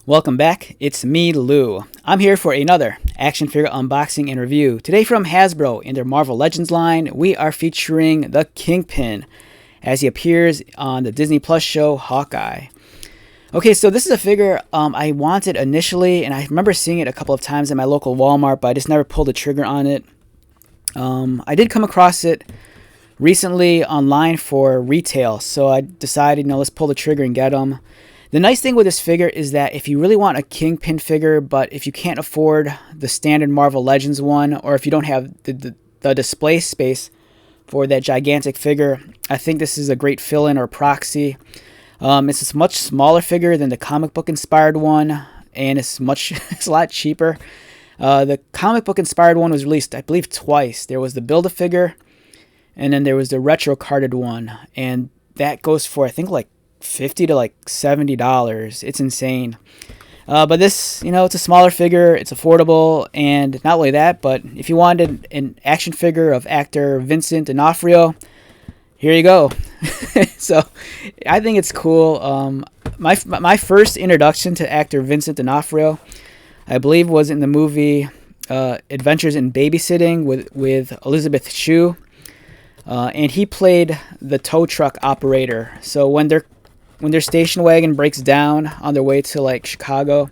Welcome back, it's me, Lou. I'm here for another action figure unboxing and review. Today from Hasbro in their Marvel Legends line, we are featuring the Kingpin as he appears on the Disney Plus show Hawkeye. Okay, so this is a figure I wanted initially, and I remember seeing it a couple of times at my local Walmart, but I just never pulled the trigger on it. I did come across it recently online for retail, so I decided, let's pull the trigger and get them. The nice thing with this figure is that if you really want a Kingpin figure, but if you can't afford the standard Marvel Legends one, or if you don't have the display space for that gigantic figure, I think this is a great fill-in or proxy. It's a much smaller figure than the comic book inspired one, and it's a lot cheaper. The comic book inspired one was released, I believe, twice. There was the Build-A-Figure, and then there was the retro carded one, and that goes for, I think, like $50 to like $70. It's insane. But this, it's a smaller figure, it's affordable, and not only that, but if you wanted an action figure of actor Vincent D'Onofrio, here you go. So I think it's cool. My first introduction to actor Vincent D'Onofrio, I believe, was in the movie Adventures in Babysitting with Elizabeth Shue. And he played the tow truck operator. So when their station wagon breaks down on their way to like Chicago,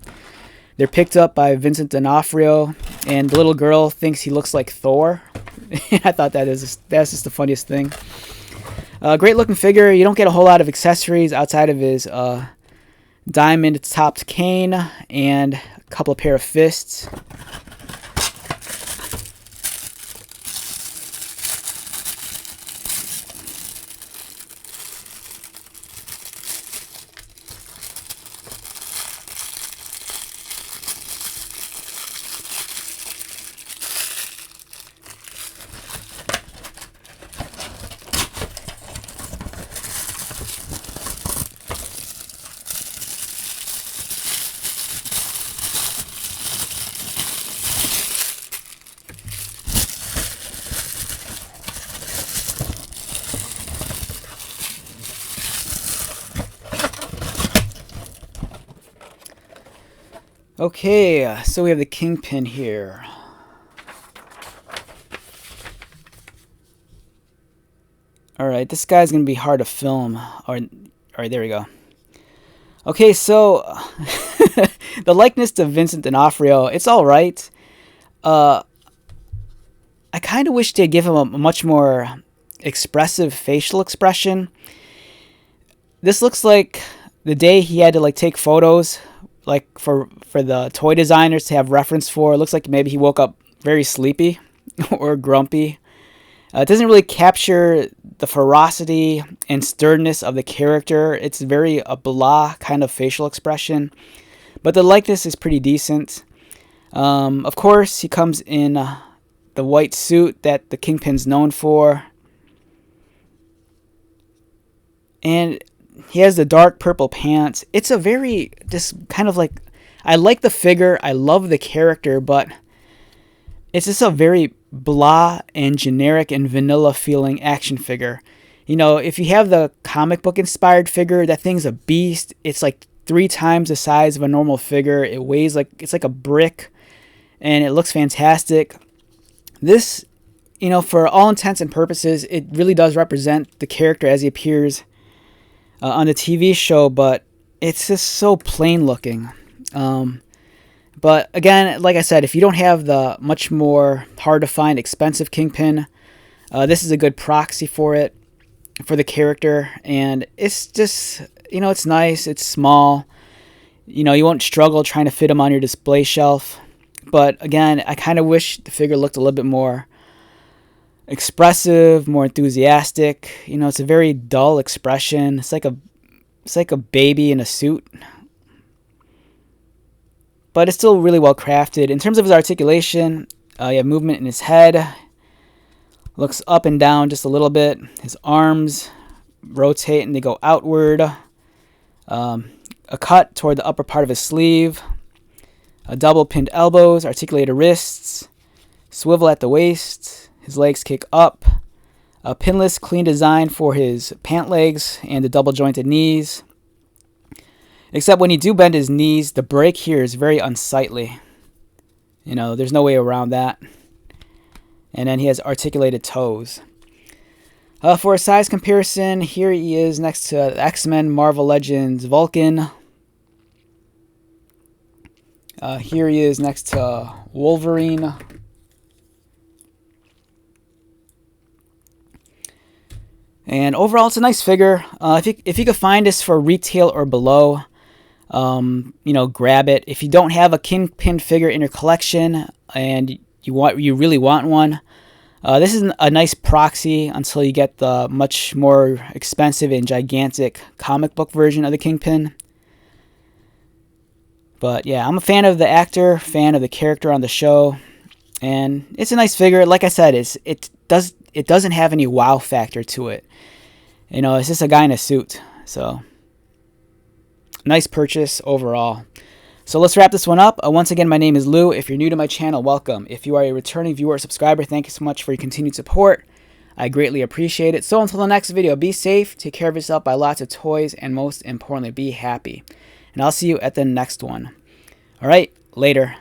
they're picked up by Vincent D'Onofrio, and the little girl thinks he looks like Thor. I thought that's just the funniest thing. Great looking figure. You don't get a whole lot of accessories outside of his diamond topped cane and a couple of pair of fists. Okay, so we have the Kingpin here. Alright, this guy's going to be hard to film. Alright, there we go. Okay, so the likeness to Vincent D'Onofrio, it's alright. I kind of wish they'd give him a much more expressive facial expression. This looks like the day he had to take photos for the toy designers to have reference for. It looks like maybe he woke up very sleepy or grumpy. It doesn't really capture the ferocity and sternness of the character. It's very a blah kind of facial expression, but the likeness is pretty decent. Of course, he comes in the white suit that the Kingpin's known for, and he has the dark purple pants. It's a very, just kind of I like the figure, I love the character, but it's just a very blah and generic and vanilla feeling action figure. If you have the comic book inspired figure, that thing's a beast. It's like 3 times the size of a normal figure. It weighs it's like a brick, and it looks fantastic. This, for all intents and purposes, it really does represent the character as he appears on the TV show, but it's just so plain looking. But again, like I said, if you don't have the much more hard to find expensive Kingpin, this is a good proxy for the character, and it's just, it's nice, it's small, you won't struggle trying to fit him on your display shelf. But again, I kind of wish the figure looked a little bit more expressive, more enthusiastic. It's a very dull expression. It's like a baby in a suit, but it's still really well crafted. In terms of his articulation, you have movement in his head, looks up and down just a little bit. His arms rotate and they go outward. A cut toward the upper part of his sleeve, a double pinned elbows, articulated wrists, swivel at the waist. His legs kick up, a pinless, clean design for his pant legs and the double jointed knees. Except when you do bend his knees, the break here is very unsightly. You know, there's no way around that. And then he has articulated toes. For a size comparison, here he is next to X-Men Marvel Legends Vulcan. Here he is next to Wolverine. And overall, it's a nice figure. If you could find this for retail or below, you know, grab it. If you don't have a Kingpin figure in your collection and you really want one, this is a nice proxy until you get the much more expensive and gigantic comic book version of the Kingpin. But yeah, I'm a fan of the actor, fan of the character on the show, and it's a nice figure. Like I said, it doesn't have any wow factor to it. You know, it's just a guy in a suit. So nice purchase overall. So let's wrap this one up. Once again, my name is Lou. If you're new to my channel, welcome. If you are a returning viewer or subscriber, thank you so much for your continued support. I greatly appreciate it. So until the next video, be safe, take care of yourself, buy lots of toys, and most importantly, be happy. And I'll see you at the next one. All right, later.